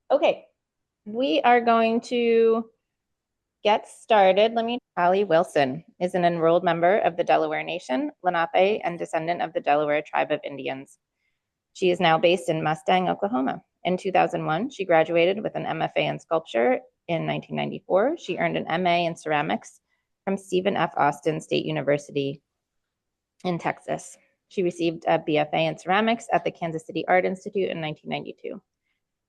Okay, we are going to get started. Holly Wilson is an enrolled member of the Delaware Nation, Lenape, and descendant of the Delaware Tribe of Indians. She is now based in Mustang, Oklahoma. In 2001, she graduated with an MFA in sculpture. In 1994, she earned an MA in ceramics from Stephen F. Austin State University in Texas. She received a BFA in ceramics at the Kansas City Art Institute in 1992.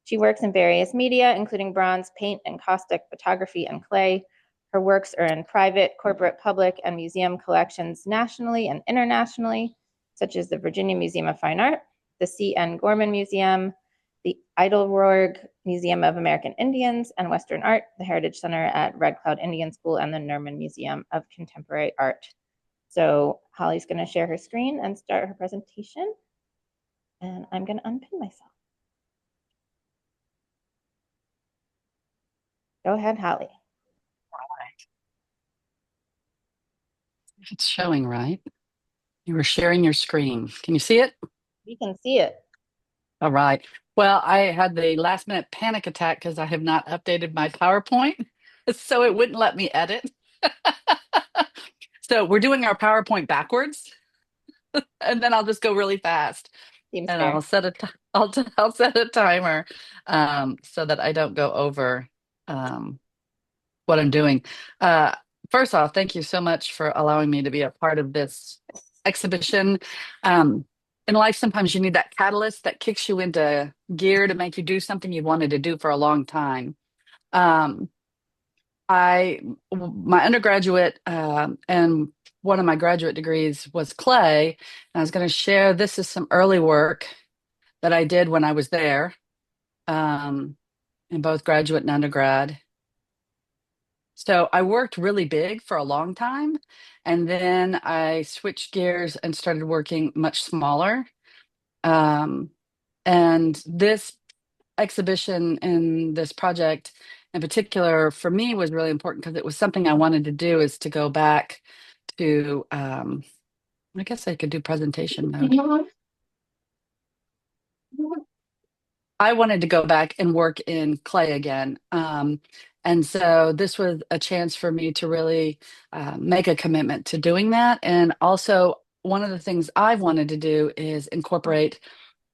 She works in various media, including bronze, paint, and caustic photography and clay. Her works are in private, corporate, public, and museum collections nationally and internationally, such as the Virginia Museum of Fine Art, the C.N. Gorman Museum, the Idleroy Museum of American Indians and Western Art, the Heritage Center at Red Cloud Indian School, and the Nerman Museum of Contemporary Art. So Holly's going to share her screen and start her presentation, and I'm going to unpin myself. Go ahead, Holly. If it's showing right. You were sharing your screen. Can you see it? We can see it. All right. Well, I had the last minute panic attack because I have not updated my PowerPoint, so it wouldn't let me edit. So we're doing our PowerPoint backwards, and then I'll just go really fast, Seems and fair. I'll set a timer so that I don't go over um, what I'm doing. Uh, First off, thank you so much for allowing me to be a part of this exhibition. Um, in life, sometimes you need that catalyst that kicks you into gear to make you do something you've wanted to do for a long time. Um, my undergraduate and one of my graduate degrees was clay. And I was going to share this is some early work that I did when I was there um, in both graduate and undergrad. So I worked really big for a long time, and then I switched gears and started working much smaller. Um, and this exhibition and this project in particular for me was really important because it was something I wanted to do is to go back to, I guess I could do presentation mode. I wanted to go back and work in clay again. And so this was a chance for me to really make a commitment to doing that. And also, one of the things I've wanted to do is incorporate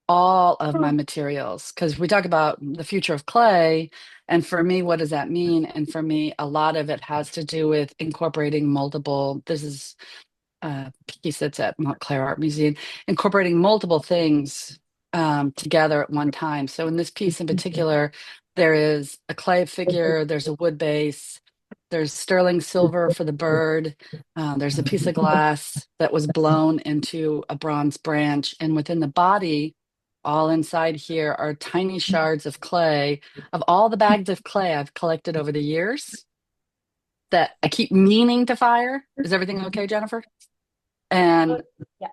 all of my materials because we talk about the future of clay. And for me, what does that mean? And for me, a lot of it has to do with incorporating multiple. This is a piece that's at Montclair Art Museum, incorporating multiple things together at one time. So in this piece in particular, there is a clay figure, there's a wood base, there's sterling silver for the bird, there's a piece of glass that was blown into a bronze branch, and within the body, all inside here are tiny shards of clay, of all the bags of clay I've collected over the years that I keep meaning to fire. Is everything okay, Jennifer? And Yeah.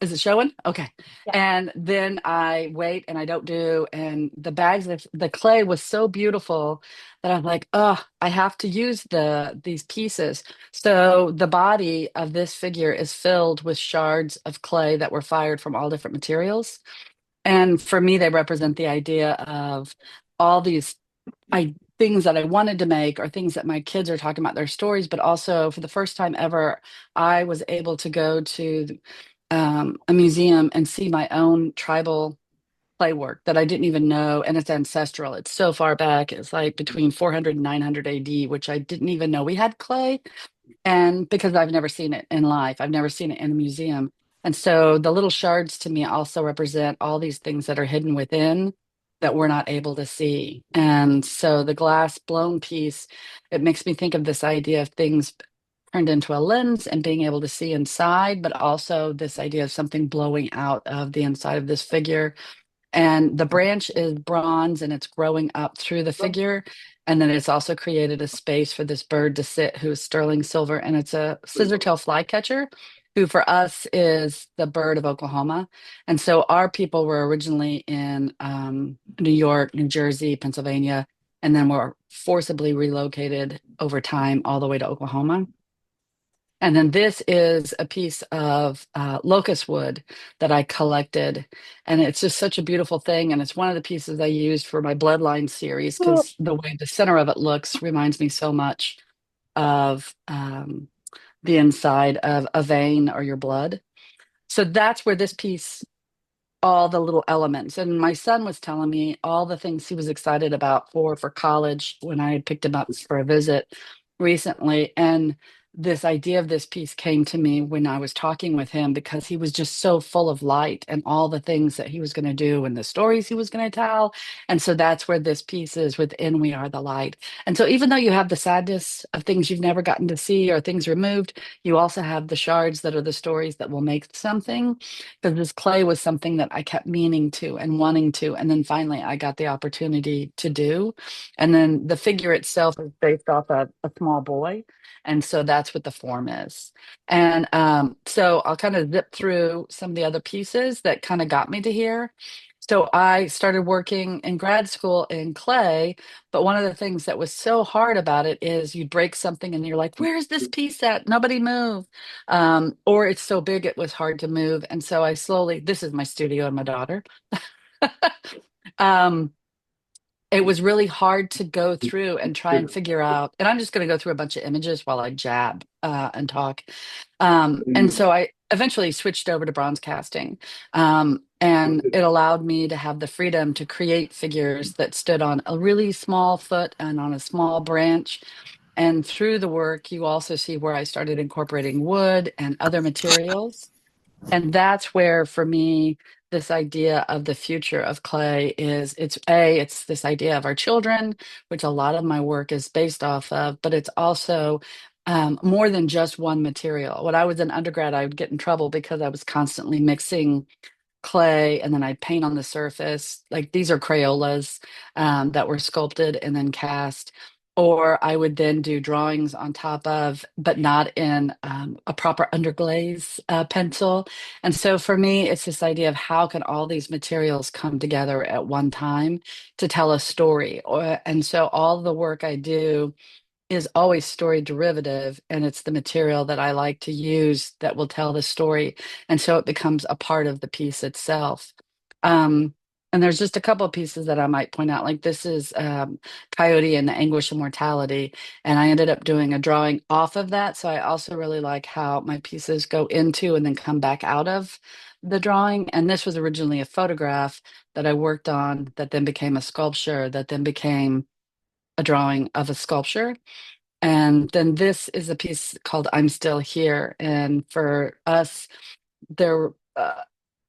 is it showing? Okay. Yeah. And then I wait and I don't do. And the bags of the clay was so beautiful that I'm like, oh, I have to use these pieces. So the body of this figure is filled with shards of clay that were fired from all different materials. And for me, they represent the idea of all these things that I wanted to make or things that my kids are talking about their stories, but also for the first time ever, I was able to go to a museum and see my own tribal clay work that I didn't even know, and it's ancestral. It's so far back. It's like between 400 and 900 AD, which I didn't even know we had clay. And because I've never seen it in life, I've never seen it in a museum. And so the little shards to me also represent all these things that are hidden within that we're not able to see. And so the glass blown piece, it makes me think of this idea of things turned into a lens and being able to see inside, but also this idea of something blowing out of the inside of this figure. And the branch is bronze and it's growing up through the figure. And then it's also created a space for this bird to sit who is sterling silver. And it's a scissortail flycatcher, who for us is the bird of Oklahoma. And so our people were originally in New York, New Jersey, Pennsylvania, and then were forcibly relocated over time all the way to Oklahoma. And then this is a piece of locust wood that I collected. And it's just such a beautiful thing. And it's one of the pieces I used for my Bloodline series Oh, because the way the center of it looks reminds me so much of the inside of a vein or your blood. So that's where this piece, all the little elements. And my son was telling me all the things he was excited about for college when I had picked him up for a visit recently. And this idea of this piece came to me when I was talking with him because he was just so full of light and all the things that he was going to do and the stories he was going to tell. And so that's where this piece is within We Are the Light. And so even though you have the sadness of things you've never gotten to see or things removed, you also have the shards that are the stories that will make something, because this clay was something that I kept meaning to and wanting to. And then finally, I got the opportunity to do. And then the figure itself is based off a small boy. And so that's what the form is. And so I'll kind of zip through some of the other pieces that kind of got me to here. So I started working in grad school in clay, but one of the things that was so hard about it is you'd break something and you're like, where's this piece at? Nobody move. Or it's so big it was hard to move. And so I slowly, this is my studio and my daughter. um, it was really hard to go through and try and figure out. And I'm just going to go through a bunch of images while I jab and talk. And so I eventually switched over to bronze casting. And it allowed me to have the freedom to create figures that stood on a really small foot and on a small branch. And through the work, you also see where I started incorporating wood and other materials. And that's where, for me, this idea of the future of clay is it's this idea of our children, which a lot of my work is based off of, but it's also more than just one material. When I was an undergrad, I would get in trouble because I was constantly mixing clay and then I'd paint on the surface. Like these are Crayolas that were sculpted and then cast. Or I would then do drawings on top of, but not in a proper underglaze pencil. And so for me, it's this idea of how can all these materials come together at one time to tell a story. And so all the work I do is always story derivative, and it's the material that I like to use that will tell the story. And so it becomes a part of the piece itself. Um, and there's just a couple of pieces that I might point out, like this is Coyote and the Anguish of Mortality. And I ended up doing a drawing off of that. So I also really like how my pieces go into and then come back out of the drawing. And this was originally a photograph that I worked on that then became a sculpture, that then became a drawing of a sculpture. And then this is a piece called I'm Still Here. And for us, there,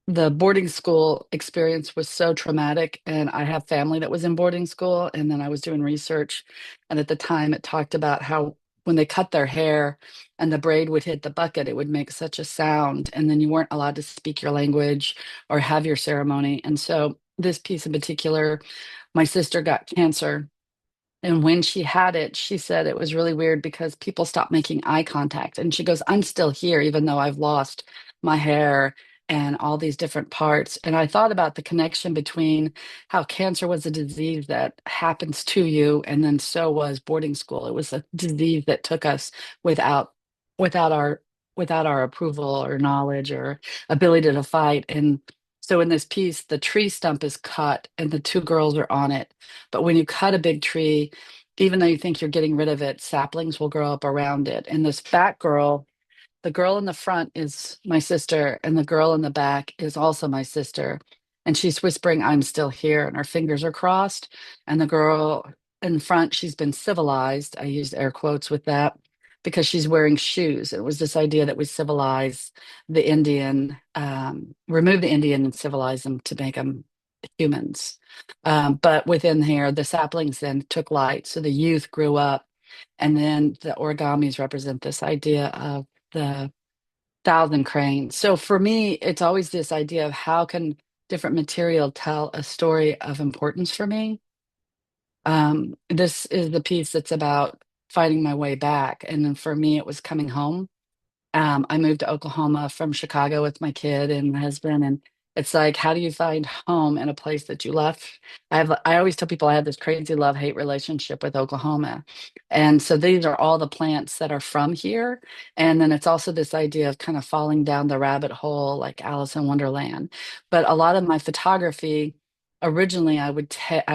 the boarding school experience was so traumatic. And I have family that was in boarding school. And then I was doing research. And at the time, it talked about how when they cut their hair and the braid would hit the bucket, it would make such a sound. And then you weren't allowed to speak your language or have your ceremony. And so this piece in particular, my sister got cancer, and when she had it, she said it was really weird because people stopped making eye contact. And she goes, I'm still here, even though I've lost my hair and all these different parts. And I thought about the connection between how cancer was a disease that happens to you, and then so was boarding school. It was a disease that took us without without our without our approval or knowledge or ability to fight. And so in this piece, the tree stump is cut and the two girls are on it, but when you cut a big tree, even though you think you're getting rid of it, saplings will grow up around it. And this fat girl, the girl in the front is my sister, and the girl in the back is also my sister. And she's whispering, I'm still here, and her fingers are crossed. And the girl in front, she's been civilized. I used air quotes with that because she's wearing shoes. It was this idea that we civilize the Indian, remove the Indian and civilize them to make them humans. But within here, the saplings then took light. So the youth grew up. And then the origamis represent this idea of the thousand cranes. So for me, it's always this idea of how can different material tell a story of importance for me. This is the piece that's about finding my way back. And then for me, it was coming home. I moved to Oklahoma from Chicago with my kid and my husband, and It's like, how do you find home in a place that you left? I always tell people I have this crazy love-hate relationship with Oklahoma. And so these are all the plants that are from here. And then it's also this idea of kind of falling down the rabbit hole like Alice in Wonderland. But a lot of my photography, originally I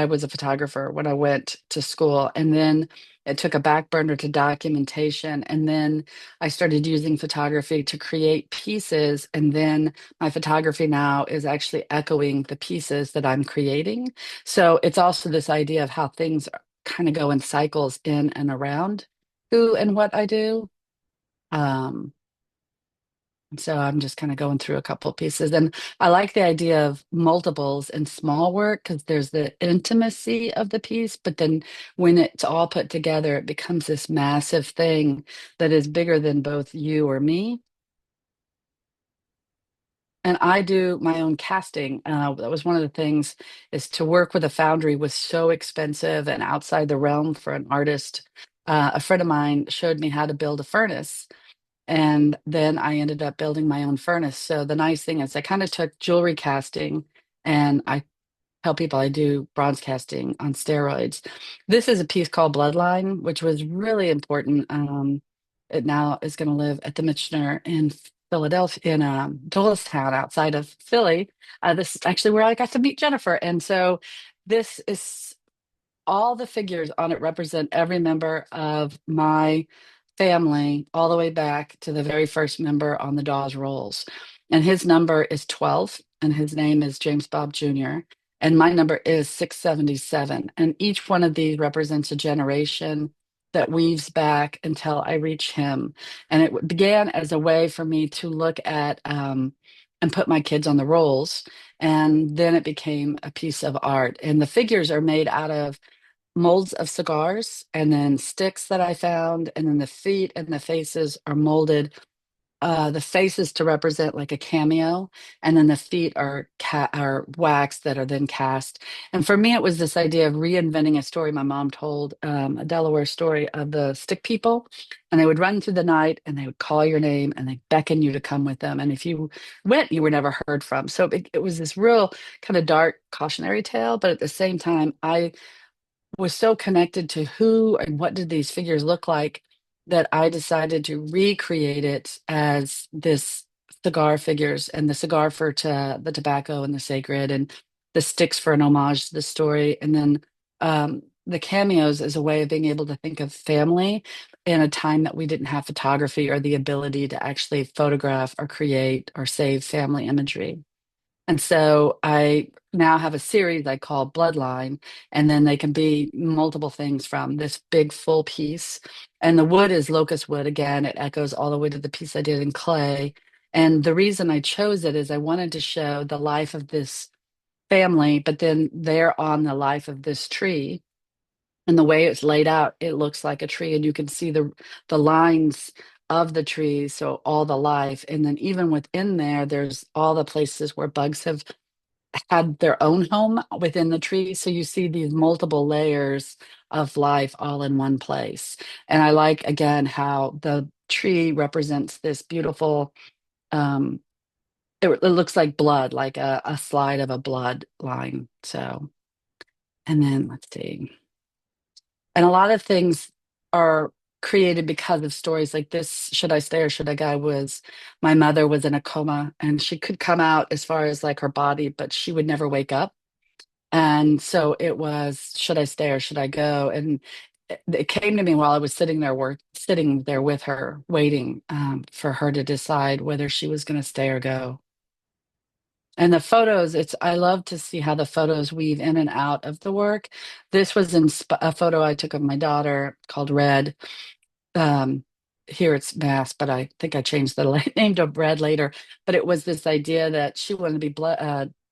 was a photographer when I went to school, and then it took a back burner to documentation. And then I started using photography to create pieces. And then my photography now is actually echoing the pieces that I'm creating. So it's also this idea of how things kind of go in cycles in and around who and what I do. Um, so I'm just kind of going through a couple of pieces. And I like the idea of multiples and small work because there's the intimacy of the piece, but then when it's all put together, it becomes this massive thing that is bigger than both you or me. And I do my own casting. That was one of the things, is to work with a foundry was so expensive and outside the realm for an artist. A friend of mine showed me how to build a furnace, and then I ended up building my own furnace. So the nice thing is I kind of took jewelry casting, and I tell people I do bronze casting on steroids. This is a piece called Bloodline, which was really important. It now is going to live at the Michener in Philadelphia, in Doylestown outside of Philly. This is actually where I got to meet Jennifer. And so this is, all the figures on it represent every member of my family, all the way back to the very first member on the Dawes Rolls. And his number is 12, and his name is James Bob Jr. And my number is 677. And each one of these represents a generation that weaves back until I reach him. And it began as a way for me to look at and put my kids on the rolls. And then it became a piece of art. And the figures are made out of molds of cigars and then sticks that I found, and then the feet and the faces are molded. The faces to represent like a cameo, and then the feet are wax that are then cast. And for me, it was this idea of reinventing a story my mom told, a Delaware story of the stick people, and they would run through the night and they would call your name and they beckon you to come with them. And if you went, you were never heard from. So it was this real kind of dark cautionary tale, but at the same time, I was so connected to who and what did these figures look like that I decided to recreate it as this cigar figures, and the cigar for the tobacco and the sacred, and the sticks for an homage to the story, and then the cameos as a way of being able to think of family in a time that we didn't have photography or the ability to actually photograph or create or save family imagery. And so I now have a series I call Bloodline, and then they can be multiple things from this big full piece. And the wood is locust wood. Again, it echoes all the way to the piece I did in clay. And the reason I chose it is I wanted to show the life of this family, but then they're on the life of this tree. And the way it's laid out, it looks like a tree, and you can see the lines of the tree, so all the life. And then even within there, there's all the places where bugs have had their own home within the tree. So you see these multiple layers of life all in one place. And I like, again, how the tree represents this beautiful, um, it looks like blood, like a slide of a blood line. So, and then let's see. And a lot of things are created because of stories like this. Should I Stay or Should I Go? Was my mother was in a coma, and she could come out as far as like her body, but she would never wake up. And so it was, should I stay or should I go? And it came to me while I was sitting there with her, waiting for her to decide whether she was going to stay or go. And the photos, I love to see how the photos weave in and out of the work. This was a photo I took of my daughter called Red. um Here it's Mass, but I think I changed the name to Red later. But it was this idea that she wanted to be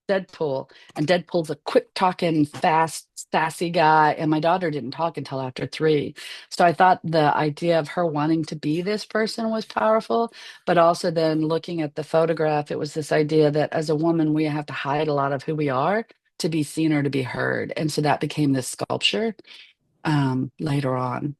Deadpool, and Deadpool's a quick talking, fast, sassy guy, and my daughter didn't talk until after 3. So I thought the idea of her wanting to be this person was powerful, but also then looking at the photograph, it was this idea that as a woman we have to hide a lot of who we are to be seen or to be heard, and so that became this sculpture later on.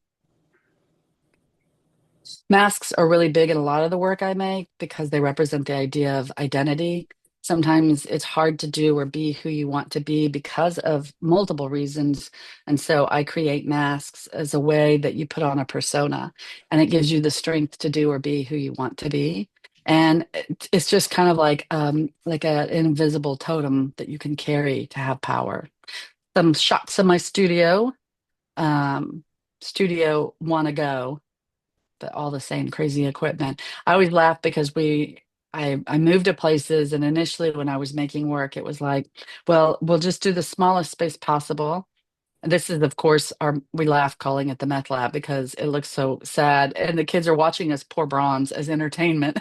Masks are really big in a lot of the work I make because they represent the idea of identity. sometimes it's hard to do or be who you want to be because of multiple reasons. And so I create masks as a way that you put on a persona, and it gives you the strength to do or be who you want to be. And it's just kind of like an invisible totem that you can carry to have power. Some shots of my um, studio want to go, but all the same crazy equipment. I always laugh because I moved to places, and initially when I was making work, it was like, well, we'll just do the smallest space possible. And this is, of course, our we laugh calling it the meth lab because it looks so sad, and the kids are watching us pour bronze as entertainment.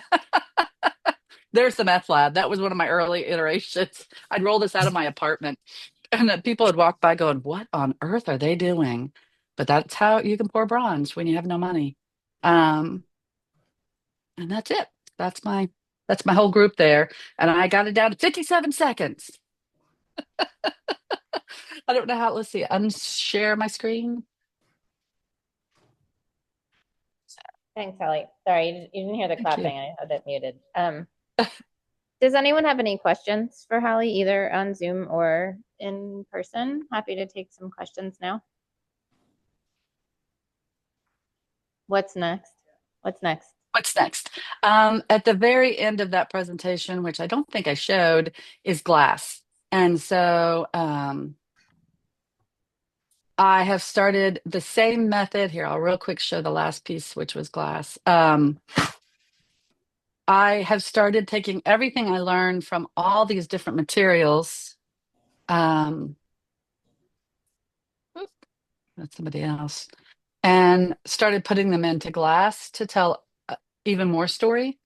There's the meth lab. That was one of my early iterations. I'd roll this out of my apartment, and then people would walk by going, "What on earth are they doing?" But that's how you can pour bronze when you have no money. Um, and that's it. That's my that's my whole group there. And I got it down to 57 seconds. I don't know how, let's see, unshare my screen. Thanks, Holly. Sorry, you didn't hear the Thank you. clapping. I had it muted. Does anyone have any questions for Holly, either on Zoom or in person? Happy to take some questions now. What's next? What's next? What's next? At the very end of that presentation, which I don't think I showed, is glass. And so I have started the same method here. I'll real quick show the last piece, which was glass. I have started taking everything I learned from all these different materials. Um, Oop, that's somebody else. And started putting them into glass to tell even more story.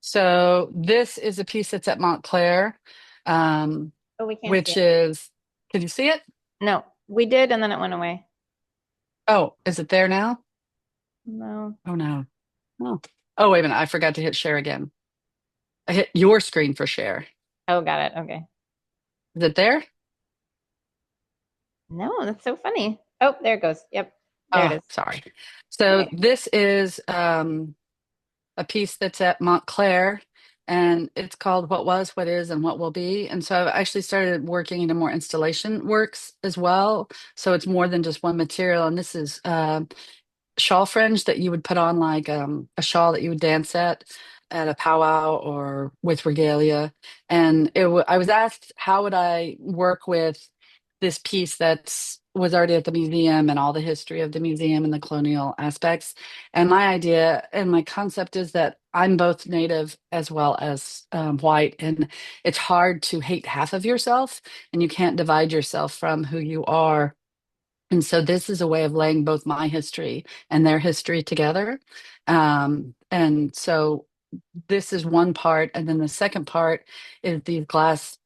So this is a piece that's at Montclair, um, Oh, we can't see which it. is, can you see it? No, we did, and then it went away. Oh, is it there now? No. Oh no. Oh. Oh, wait a minute. I forgot to hit share again. I hit your screen for share. Oh, got it. Okay. Is it there? No, that's so funny. Oh, there it goes. Yep, there it Oh, is. sorry. So Okay. this is a piece that's at Montclair, and it's called What Was, What Is, and What Will Be. And so I've actually started working into more installation works as well. So it's more than just one material. And this is shawl fringe that you would put on, like a shawl that you would dance at a powwow or with regalia. And I was asked how would I work with this piece that's was already at the museum and all the history of the museum and the colonial aspects. And my idea and my concept is that I'm both Native as well as white, and it's hard to hate half of yourself, and you can't divide yourself from who you are. And so this is a way of laying both my history and their history together. And so this is one part. And then the second part is these glass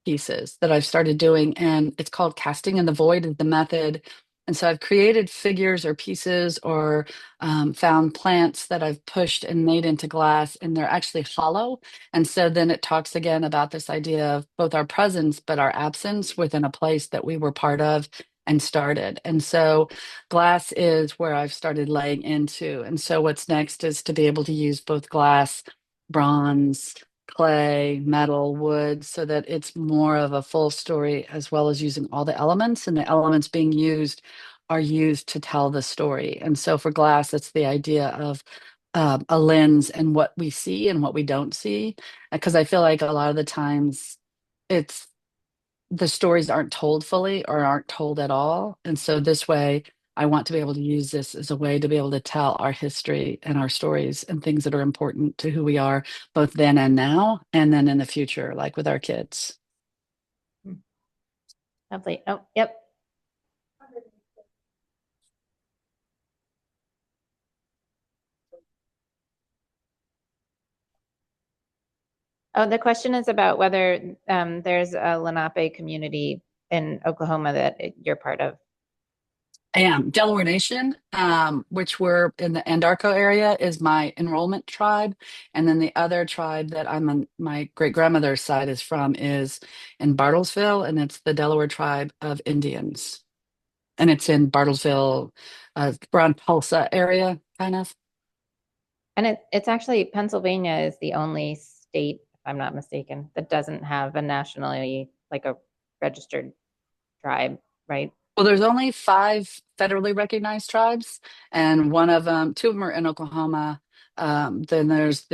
pieces that I've started doing. And it's called casting in the void is the method. And so I've created figures or pieces or found plants that I've pushed and made into glass, and they're actually hollow. And so then it talks again about this idea of both our presence, but our absence within a place that we were part of and started. And so glass is where I've started laying into. And so what's next is to be able to use both glass, bronze, clay, metal, wood, so that it's more of a full story, as well as using all the elements. And the elements being used are used to tell the story. And so for glass, it's the idea of a lens and what we see and what we don't see. Because I feel like a lot of the times it's the stories aren't told fully or aren't told at all. And so this way, I want to be able to use this as a way to be able to tell our history and our stories and things that are important to who we are, both then and now, and then in the future, like with our kids. Lovely. Oh, yep. Oh, the question is about whether there's a Lenape community in Oklahoma that you're part of. I am. Delaware Nation, which we're in the Andarco area, is my enrollment tribe. And then the other tribe that I'm on my great grandmother's side is from is in Bartlesville, and it's the Delaware tribe of Indians. And it's in Bartlesville, around Tulsa area, kind of. And it's actually Pennsylvania is the only state I'm not mistaken, that doesn't have a nationally, like a registered tribe, right? Well, there's only five federally recognized tribes, and one of them, two of them are in Oklahoma. Then there's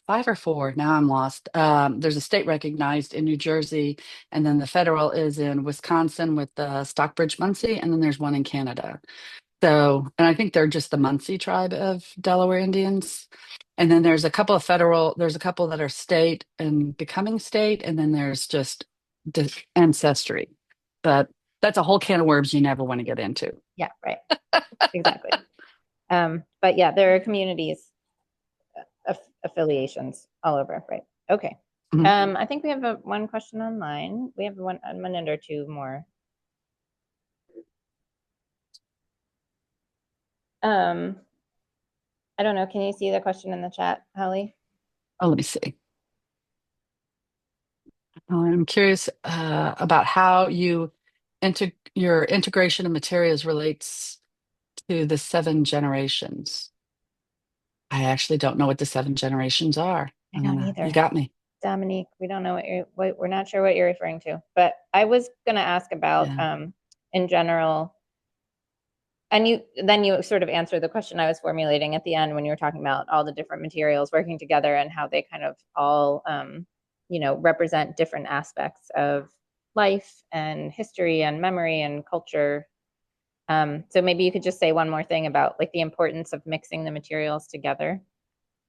five or four. Now I'm lost. There's a state recognized in New Jersey, and then the federal is in Wisconsin with the Stockbridge Munsee, and then there's one in Canada. So, and I think they're just the Munsee tribe of Delaware Indians. And then there's a couple that are state and becoming state, and then there's just ancestry. But that's a whole can of worms you never want to get into. Yeah, right. Exactly. But yeah, there are communities affiliations all over, right? Okay. Mhm. I think we have one question online. We have a minute or two more. Um, I don't know. Can you see the question in the chat, Holly? Oh, let me see. I'm curious about how your integration of materials relates to the seven generations. I actually don't know what the seven generations are. I I don't don't know. You either. got me. Dominique, we don't know we're not sure what you're referring to. But I was gonna ask about Yeah. in general, and you sort of answered the question I was formulating at the end when you were talking about all the different materials working together and how they kind of all represent different aspects of life and history and memory and culture. So maybe you could just say one more thing about like the importance of mixing the materials together.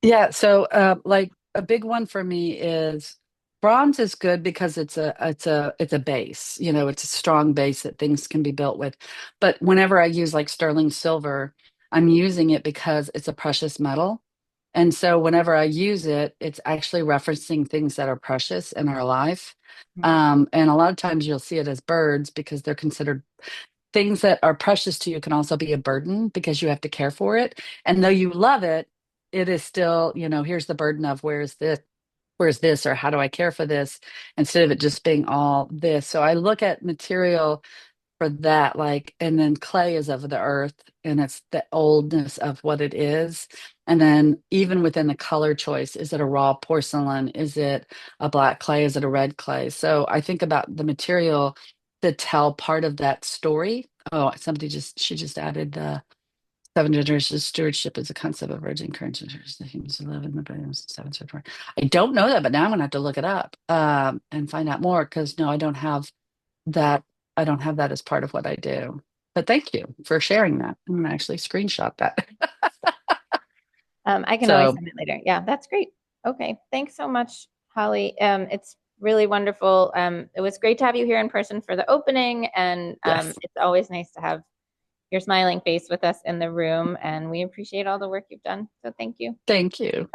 Yeah, so like a big one for me is bronze is good because it's a base, it's a strong base that things can be built with. But whenever I use like sterling silver, I'm using it because it's a precious metal. And so whenever I use it, it's actually referencing things that are precious in our life. Mhm. And a lot of times you'll see it as birds because they're considered things that are precious to you can also be a burden because you have to care for it. And though you love it, it is still, here's the burden of where's this, or how do I care for this, instead of it just being all this. So I look at material for that, like, and then clay is of the earth and it's the oldness of what it is. And then even within the color choice, is it a raw porcelain? Is it a black clay? Is it a red clay? So I think about the material to tell part of that story. Oh, she just added the seven generations stewardship is a concept of virgin current the humans who live in the seven certain. I don't know that, but now I'm gonna have to look it up and find out more because no, that I don't have that as part of what I do. But thank you for sharing that. I'm gonna actually screenshot that. I can always So send it later. Yeah, that's great. Okay, thanks so much, Holly. It's really wonderful. It was great to have you here in person for the opening, and yes, it's always nice to have your smiling face with us in the room. And we appreciate all the work you've done. So thank you. thank you.